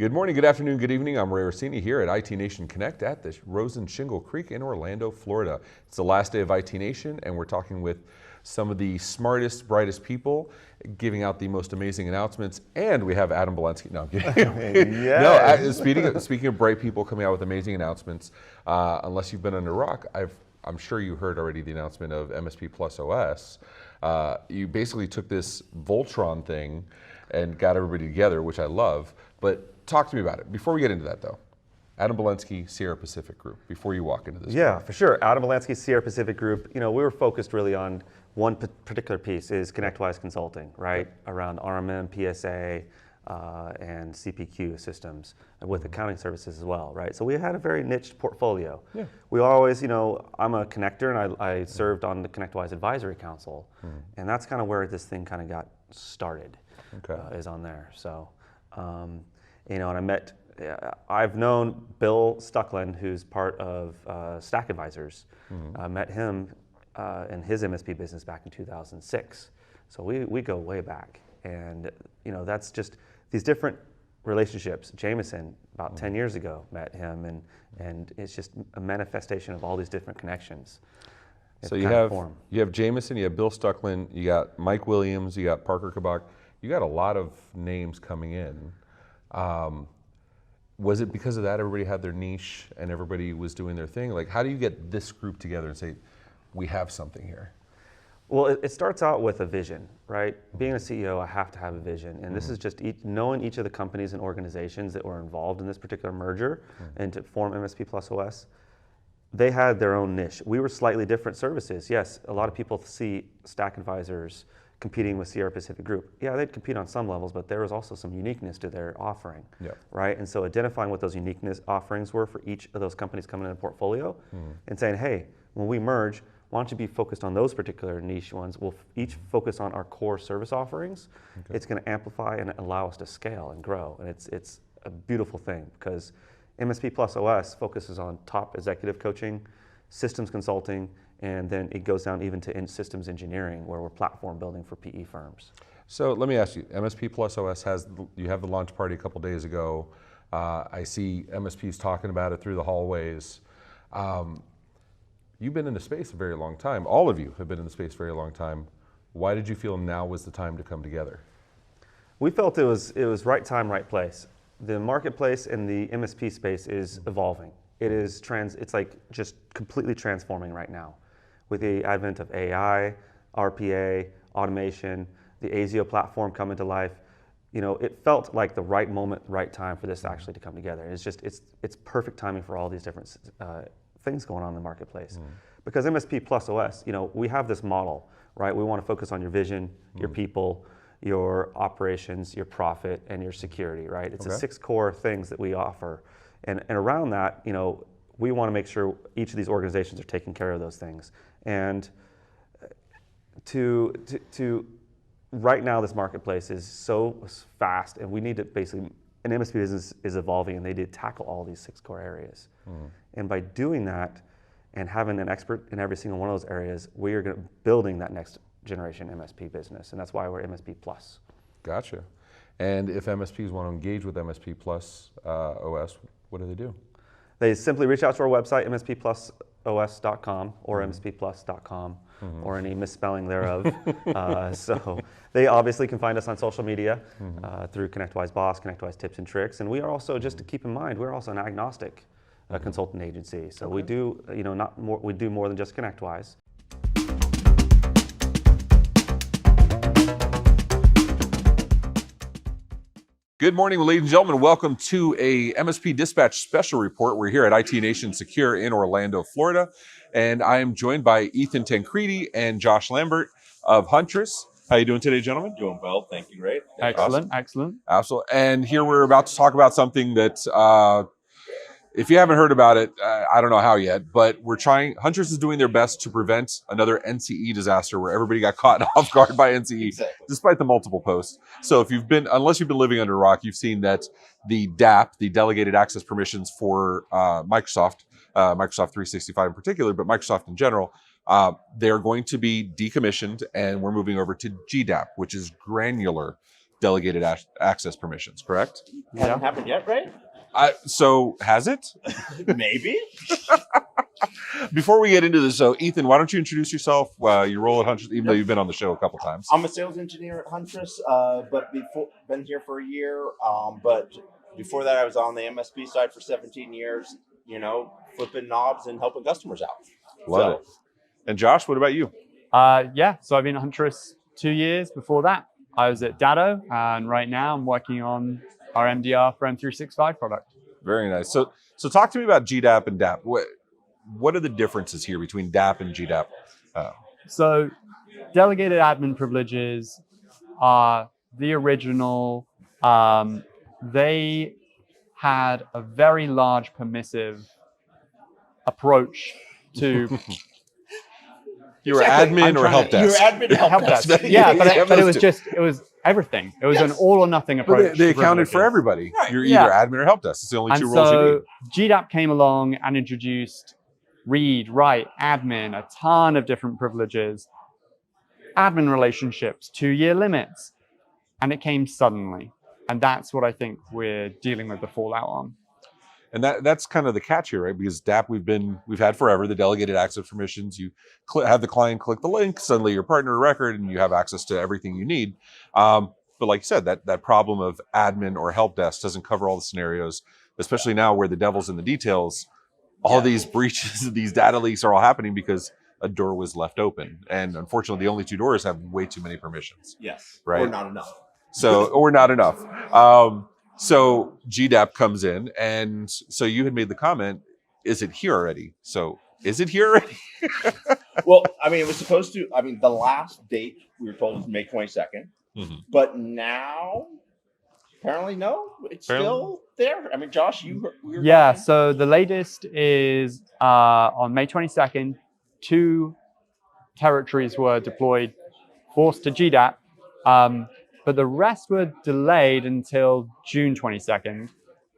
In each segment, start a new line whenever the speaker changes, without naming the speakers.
Good morning, good afternoon, good evening. I'm Ray Orsini here at IT Nation Connect at the Rosen Shingle Creek in Orlando, Florida. It's the last day of IT Nation, and we're talking with some of the smartest, brightest people giving out the most amazing announcements. And we have Adam Belensky. No, I'm kidding. No, speaking of bright people coming out with amazing announcements, unless you've been under a rock, I'm sure you heard already the announcement of MSP Plus OS. You basically took this Voltron thing and got everybody together, which I love. But talk to me about it. Before we get into that, though, Adam Belensky, Sierra Pacific Group. Before you walk into this,
yeah, for sure. Adam Belensky, Sierra Pacific Group. You know, we were focused really on one particular piece, is ConnectWise Consulting, right, around RMM, PSA, and CPQ systems, with accounting services as well, right? So we had a very niche portfolio. Yeah. We always, you know, I'm a connector, and I served on the ConnectWise Advisory Council, and that's kind of where this thing kind of got started. Okay. Is on there. So. You know, and I've known Bill Stucklin, who's part of Stack Advisors. I met him in his MSP business back in 2006. So we go way back. And, you know, that's just these different relationships. Jameson, about 10 years ago, met him, and it's just a manifestation of all these different connections.
So you have Jameson, you have Bill Stucklin, you got Mike Williams, you got Parker Kabak. You got a lot of names coming in. Was it because of that everybody had their niche and everybody was doing their thing? Like, how do you get this group together and say, we have something here?
Well, it starts out with a vision, right? Being a CEO, I have to have a vision. And this is just knowing each of the companies and organizations that were involved in this particular merger and to form MSP Plus OS. They had their own niche. We were slightly different services. Yes, a lot of people see Stack Advisors competing with Sierra Pacific Group. Yeah, they'd compete on some levels, but there was also some uniqueness to their offering, right? And so identifying what those uniqueness offerings were for each of those companies coming in the portfolio and saying, hey, when we merge, why don't you be focused on those particular niche ones? We'll each focus on our core service offerings. Okay. It's gonna amplify and allow us to scale and grow. And it's a beautiful thing because MSP Plus OS focuses on top executive coaching, systems consulting, and then it goes down even to systems engineering, where we're platform building for PE firms.
So let me ask you, MSP Plus OS you have the launch party a couple days ago. I see MSPs talking about it through the hallways. You've been in the space a very long time. All of you have been in the space a very long time. Why did you feel now was the time to come together?
We felt it was right time, right place. The marketplace in the MSP space is evolving. It's like just completely transforming right now. With the advent of AI, RPA, automation, the ASIO platform coming to life, you know, it felt like the right moment, right time for this actually to come together. It's perfect timing for all these different things going on in the marketplace. Because MSP Plus OS, you know, we have this model, right? We want to focus on your vision, your people, your operations, your profit, and your security, right? It's the 6 core things that we offer. And around that, you know, we want to make sure each of these organizations are taking care of those things. And to right now, this marketplace is so fast, and we need to basically, an MSP business is evolving, and they did tackle all these 6 core areas. And by doing that and having an expert in every single one of those areas, we are building that next generation MSP business, and that's why we're MSP Plus.
Gotcha. And if MSPs want to engage with MSP Plus OS, what do they do?
They simply reach out to our website, mspplusos.com or mspplus.com, or any misspelling thereof. So they obviously can find us on social media through ConnectWise Boss, ConnectWise Tips and Tricks, and we are also, just to keep in mind, we're also an agnostic consultant agency. So we do, you know, we do more than just ConnectWise.
Good morning, ladies and gentlemen. Welcome to a MSP Dispatch special report. We're here at IT Nation Secure in Orlando, Florida, and I am joined by Ethan Tancredi and Josh Lambert of Huntress. How are you doing today, gentlemen?
Doing well, thank you. Great.
Excellent,
awesome.
Excellent.
Absolutely. And here we're about to talk about something that, if you haven't heard about it, I don't know how yet, but Huntress is doing their best to prevent another NCE disaster where everybody got caught off guard by NCE, despite the multiple posts. So unless you've been living under a rock, you've seen that the DAP, the Delegated Access Permissions for Microsoft 365 in particular, but Microsoft in general, they're going to be decommissioned, and we're moving over to GDAP, which is Granular delegated access permissions, correct?
Hasn't happened yet, right?
So has it?
Maybe.
Before we get into this, so Ethan, why don't you introduce yourself, your role at Huntress, even though you've been on the show a couple times.
I'm a sales engineer at Huntress, but been here for a year. But before that, I was on the MSP side for 17 years. Flipping knobs and helping customers out.
Love it. And Josh, what about you?
So I've been at Huntress 2 years. Before that, I was at Datto, and right now I'm working on our MDR for M365 product.
Very nice. So talk to me about GDAP and DAP. What are the differences here between DAP and GDAP?
So delegated admin privileges are the original. They had a very large permissive approach to
You were admin or help desk?
You were admin or help desk.
Yeah, but it was everything. It was an all or nothing approach.
They accounted for everybody.
Right.
You're either admin or help desk. It's the only two roles you need.
GDAP came along and introduced read, write, admin, a ton of different privileges, admin relationships, 2-year limits, and it came suddenly. And that's what I think we're dealing with the fallout on.
And that's kind of the catch here, right? Because DAP we've had forever, the delegated access permissions. You have the client click the link, suddenly you're partner record, and you have access to everything you need. But like you said, that problem of admin or help desk doesn't cover all the scenarios, especially now where the devil's in the details. All these breaches, these data leaks are all happening because a door was left open. And unfortunately, the only 2 doors have way too many permissions.
Yes.
Right.
Or not enough.
Or not enough. So GDAP comes in, and so you had made the comment, is it here already? So is it here already?
Well, it was supposed to, the last date we were told was May 22nd.
Mm-hmm.
But now, apparently, no, it's still there. Josh, you were
Yeah, so the latest is on May 22nd, 2 territories were deployed, forced to GDAP. But the rest were delayed until June 22nd,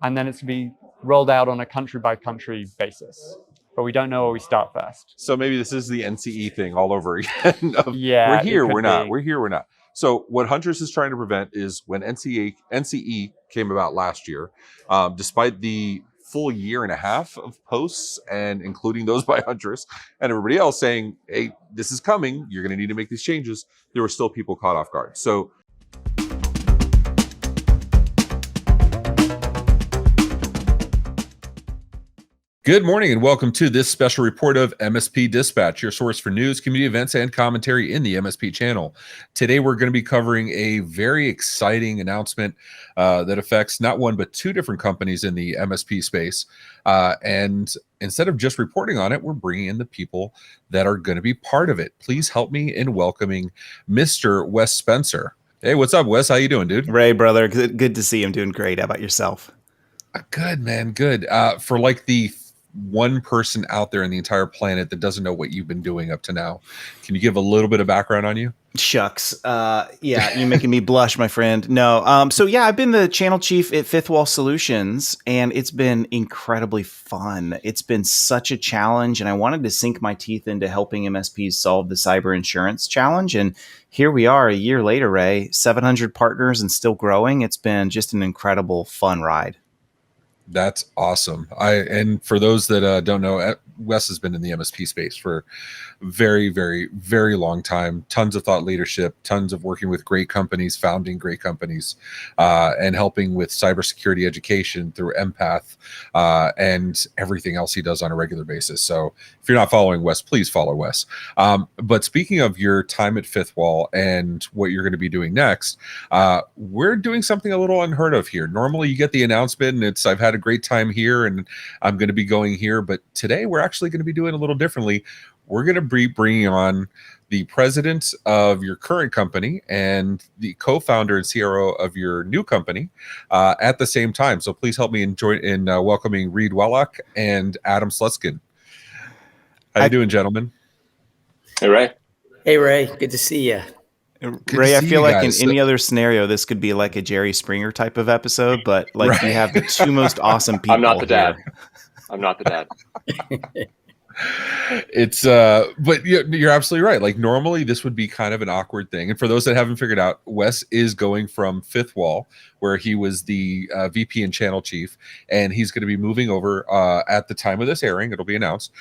and then it's going to be rolled out on a country-by-country basis. But we don't know where we start first.
So maybe this is the NCE thing all over again.
Yeah,
we're here, we're not. We're here, we're not. So what Huntress is trying to prevent is when NCE came about last year, despite the full year and a half of posts, and including those by Huntress and everybody else saying, hey, this is coming, you're going to need to make these changes, there were still people caught off guard. So good morning and welcome to this special report of MSP Dispatch, your source for news, community events, and commentary in the MSP channel. Today, we're going to be covering a very exciting announcement that affects not one, but 2 different companies in the MSP space. And instead of just reporting on it, we're bringing in the people that are going to be part of it. Please help me in welcoming Mr. Wes Spencer. Hey, what's up, Wes? How you doing, dude?
Ray, brother. Good to see you. I'm doing great. How about yourself?
Good, man. Good. For like the one person out there in the entire planet that doesn't know what you've been doing up to now, can you give a little bit of background on you?
Shucks. Yeah, you're making me blush, my friend. No. I've been the channel chief at Fifth Wall Solutions, and it's been incredibly fun. It's been such a challenge, and I wanted to sink my teeth into helping MSPs solve the cyber insurance challenge. And here we are a year later, Ray, 700 partners and still growing. It's been just an incredible, fun ride.
That's awesome. And for those that don't know, Wes has been in the MSP space for very, very, very long time. Tons of thought leadership, tons of working with great companies, founding great companies, and helping with cybersecurity education through Empath and everything else he does on a regular basis. So if you're not following Wes, please follow Wes. But speaking of your time at Fifth Wall and what you're going to be doing next, we're doing something a little unheard of here. Normally you get the announcement and it's, I've had a great time here and I'm going to be going here. But today we're actually going to be doing a little differently. We're going to be bringing on the president of your current company and the co-founder and CRO of your new company at the same time. So please help me in welcoming Reed Wellock and Adam Slutskin. How you doing, gentlemen?
Hey, Ray.
Hey, Ray. Good to see you.
Ray, I feel like in any other scenario, this could be like a Jerry Springer type of episode, but like you have the 2 most awesome people.
I'm not the dad. I'm not the dad.
It's but you're absolutely right. Like normally this would be kind of an awkward thing. And for those that haven't figured out, Wes is going from Fifth Wall, where he was the VP and channel chief, and he's going to be moving over at the time of this airing. It'll be announced.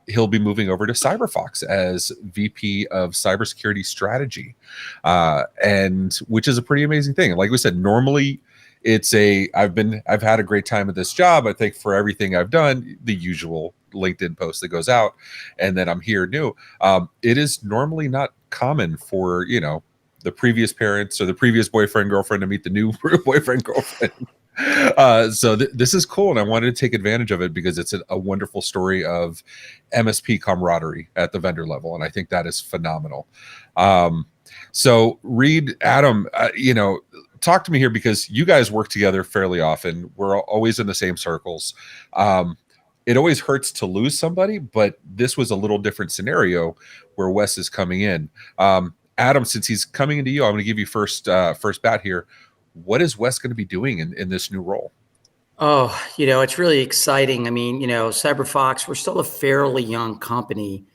He'll be moving over to CyberFox as VP of cybersecurity strategy, and which is a pretty amazing thing. Like we said, normally I've had a great time at this job. I think for everything I've done, the usual LinkedIn post that goes out, and then I'm here new. It is normally not common for the previous parents or the previous boyfriend girlfriend to meet the new boyfriend girlfriend. So this is cool, and I wanted to take advantage of it because it's a wonderful story of MSP camaraderie at the vendor level, and I think that is phenomenal. So Reed, Adam, talk to me here because you guys work together fairly often. We're always in the same circles. It always hurts to lose somebody, but this was a little different scenario where Wes is coming in. Adam, since he's coming into you, I'm going to give you first bat here. What is Wes going to be doing in this new role?
Oh, it's really exciting. I mean, CyberFox, we're still a fairly young company,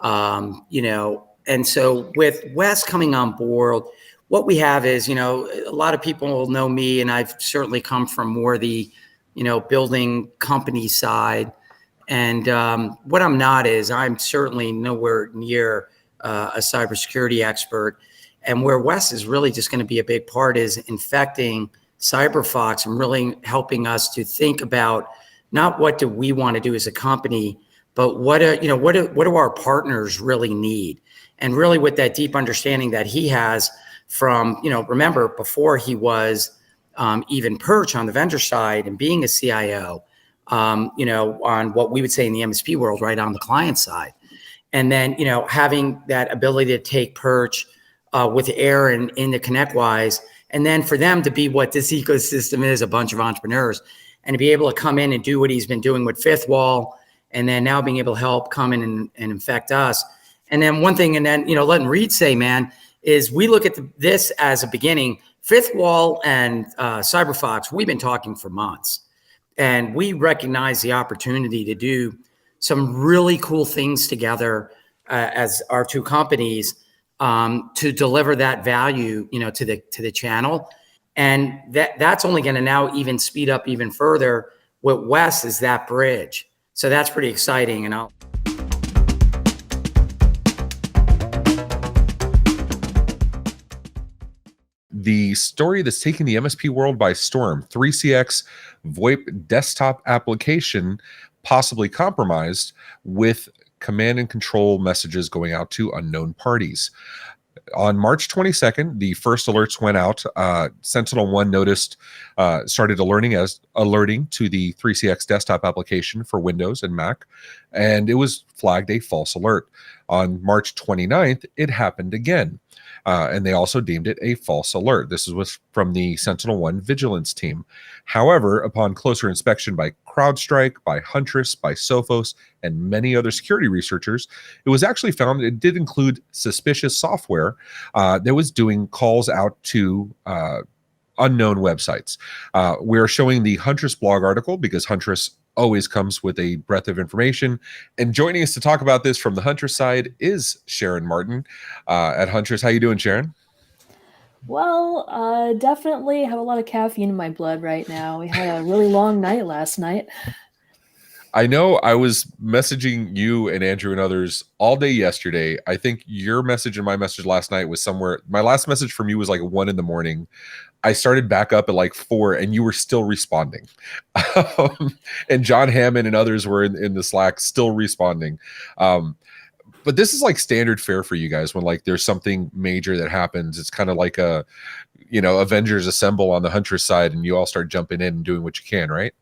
and so with Wes coming on board, what we have is, a lot of people will know me, and I've certainly come from more the, building company side. And what I'm not is I'm certainly nowhere near a cybersecurity expert. And where Wes is really just going to be a big part is infecting CyberFox and really helping us to think about not what do we want to do as a company, but what do our partners really need? And really with that deep understanding that he has from, remember before he was even Perch on the vendor side and being a CIO, on what we would say in the MSP world, right on the client side. And then, having that ability to take Perch with Aaron in the ConnectWise, and then for them to be what this ecosystem is, a bunch of entrepreneurs, and to be able to come in and do what he's been doing with Fifth Wall, and then now being able to help come in and infect us. And then one thing, and then, letting Reed say, man, is we look at this as a beginning. Fifth Wall and CyberFox, we've been talking for months, and we recognize the opportunity to do some really cool things together as our two companies to deliver that value, to the channel, and that's only going to now even speed up even further. What Wes is that bridge, so that's pretty exciting, and I'll.
The story that's taking the MSP world by storm, 3CX VoIP desktop application possibly compromised with command and control messages going out to unknown parties. On March 22nd, the first alerts went out. SentinelOne noticed, started alerting to the 3CX desktop application for Windows and Mac, and it was flagged a false alert. On March 29th, it happened again. And they also deemed it a false alert. This was from the SentinelOne vigilance team. However, upon closer inspection by CrowdStrike, by Huntress, by Sophos, and many other security researchers, it was actually found it did include suspicious software that was doing calls out to unknown websites. We're showing the Huntress blog article because Huntress always comes with a breadth of information. And joining us to talk about this from the Huntress side is Sharon Martin at Huntress. How you doing, Sharon?
Well, definitely have a lot of caffeine in my blood right now. We had a really long night last night.
I know I was messaging you and Andrew and others all day yesterday. I think your message and my message last night was somewhere. My last message from you was like 1 a.m. I started back up at like 4 and you were still responding. And John Hammond and others were in the Slack still responding. But this is like standard fare for you guys when like there's something major that happens. It's kind of like Avengers Assemble on the Huntress side and you all start jumping in and doing what you can, right?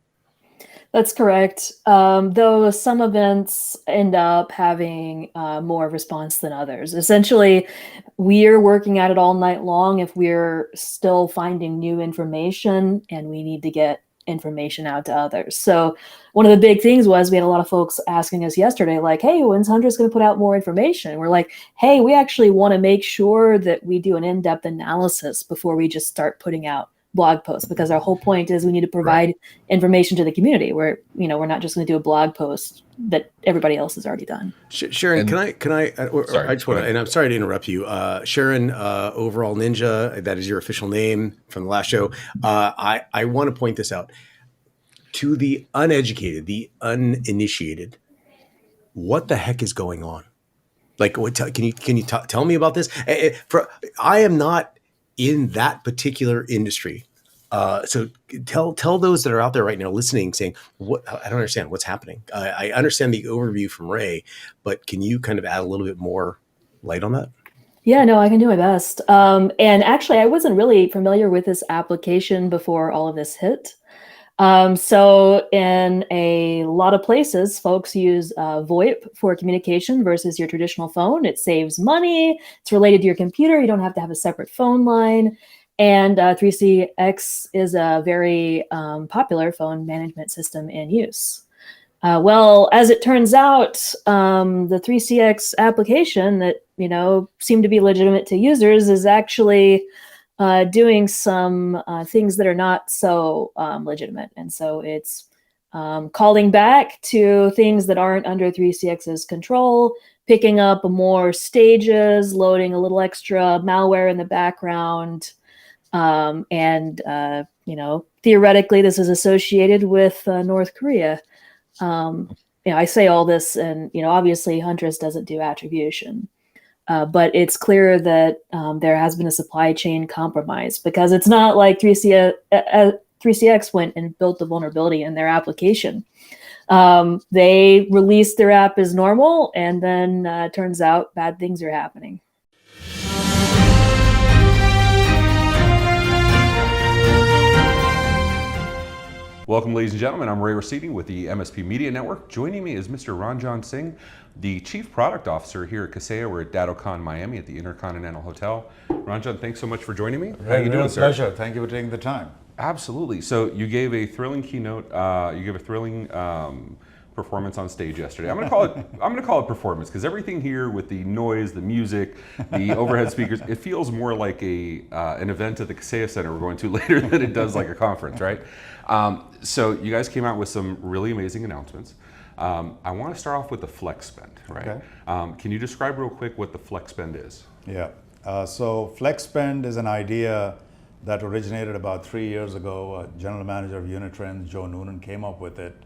That's correct. Though some events end up having more response than others. Essentially, we're working at it all night long if we're still finding new information and we need to get information out to others. So one of the big things was we had a lot of folks asking us yesterday, like, hey, when's Huntress going to put out more information? We're like, hey, we actually want to make sure that we do an in-depth analysis before we just start putting out blog posts, because our whole point is we need to provide information to the community. We're not just going to do a blog post that everybody else has already done.
Sharon, can I?
Sorry,
I just want to, and I'm sorry to interrupt you. Sharon, Overall Ninja, that is your official name from the last show. I want to point this out to the uneducated, the uninitiated. What the heck is going on? Like, can you tell me about this? I am not in that particular industry, so tell those that are out there right now listening, saying, "What? I don't understand what's happening." I understand the overview from Ray, but can you kind of add a little bit more light on that?
Yeah, no, I can do my best. And actually, I wasn't really familiar with this application before all of this hit. So in a lot of places, folks use VoIP for communication versus your traditional phone. It saves money. It's related to your computer. You don't have to have a separate phone line. And 3CX is a very popular phone management system in use. Well, as it turns out, the 3CX application that seemed to be legitimate to users is actually doing some things that are not so legitimate. And so it's calling back to things that aren't under 3CX's control, picking up more stages, loading a little extra malware in the background. And theoretically, this is associated with North Korea. I say all this, and obviously Huntress doesn't do attribution. But it's clear that there has been a supply chain compromise, because it's not like 3CX went and built the vulnerability in their application. They released their app as normal, and then turns out bad things are happening.
Welcome, ladies and gentlemen. I'm Ray Orsini with the MSP Media Network. Joining me is Mr. Ranjan Singh, the Chief Product Officer here at Kaseya. We're at DattoCon Miami at the Intercontinental Hotel. Ranjan, thanks so much for joining me. How are you doing, sir?
Pleasure. Thank you for taking the time.
Absolutely. So you gave a thrilling keynote. You gave a thrilling performance on stage yesterday. I'm going to call it performance, because everything here with the noise, the music, the overhead speakers, it feels more like an event at the Kaseya Center we're going to later than it does like a conference, right? So you guys came out with some really amazing announcements. I want to start off with the flex spend, right?
Okay.
Can you describe real quick what the flex spend is?
Yeah. So flex spend is an idea that originated about 3 years ago. General Manager of Unitrends, Joe Noonan, came up with it.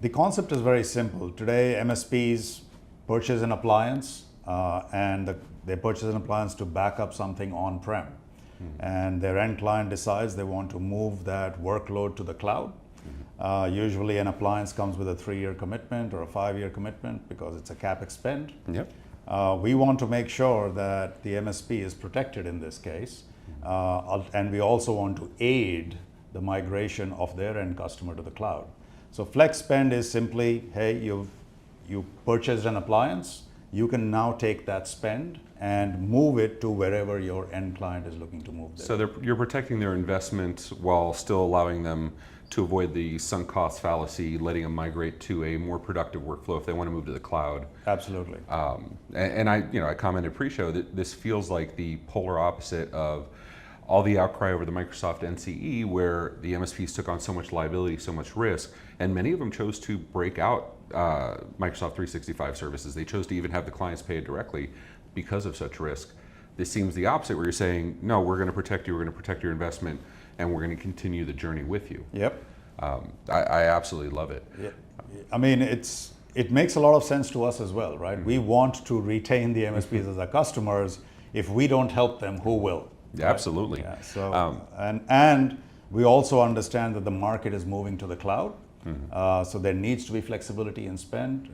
The concept is very simple. Today, MSPs purchase an appliance, and they purchase an appliance to back up something on-prem. And their end client decides they want to move that workload to the cloud. Usually an appliance comes with a 3-year commitment or a 5-year commitment, because it's a CapEx spend.
Yep.
We want to make sure that the MSP is protected in this case. And we also want to aid the migration of their end customer to the cloud. So flex spend is simply, hey, you purchased an appliance, you can now take that spend and move it to wherever your end client is looking to move.
So you're protecting their investment while still allowing them to avoid the sunk cost fallacy, letting them migrate to a more productive workflow if they want to move to the cloud.
Absolutely.
And I commented pre-show that this feels like the polar opposite of all the outcry over the Microsoft NCE, where the MSPs took on so much liability, so much risk, and many of them chose to break out Microsoft 365 services. They chose to even have the clients pay it directly because of such risk. This seems the opposite, where you're saying, no, we're going to protect you, we're going to protect your investment, and we're going to continue the journey with you.
Yep.
I absolutely love it.
Yeah. I mean, it makes a lot of sense to us as well, right? Mm-hmm. We want to retain the MSPs as our customers. If we don't help them, who will?
Yeah, right? Absolutely.
Yeah, so, and we also understand that the market is moving to the cloud. Mm-hmm. So there needs to be flexibility in spend.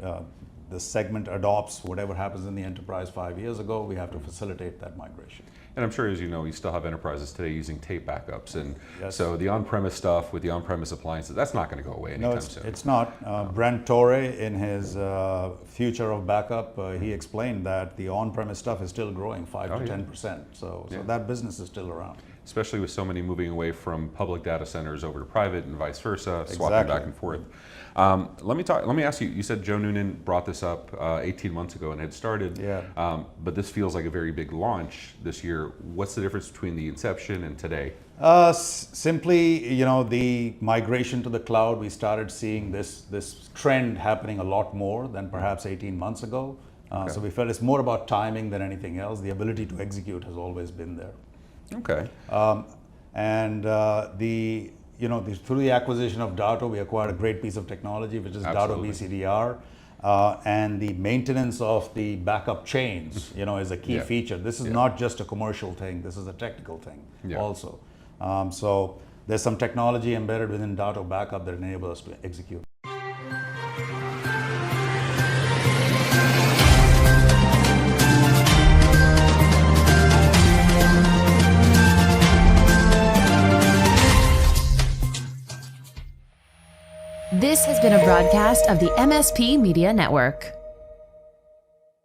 The segment adopts whatever happens in the enterprise 5 years ago. We have to facilitate that migration.
And I'm sure, as you know, you still have enterprises today using tape backups. And
yes.
So the on-premise stuff with the on-premise appliances, that's not going to go away anytime soon.
No, it's not. Brent Torre, in his Future of Backup, he explained that the on-premise stuff is still growing 5 to 10%. So that business is still around.
especially with so many moving away from public data centers over to private and vice versa, swapping
Exactly.
back and forth. Let me ask you, you said Joe Noonan brought this up 18 months ago and had started,
Yeah.
but this feels like a very big launch this year. What's the difference between the inception and today?
Simply, the migration to the cloud, we started seeing this trend happening a lot more than perhaps 18 months ago. So we felt it's more about timing than anything else. The ability to execute has always been there.
Okay.
Through the acquisition of Dato, we acquired a great piece of technology, which is Dato
Absolutely.
BCDR. And the maintenance of the backup chains, is a key
Yeah.
feature. This is
Yeah.
not just a commercial thing. This is a technical thing
Yeah.
also. So there's some technology embedded within Dato backup that enables us to execute.
This has been a broadcast of the MSP Media Network.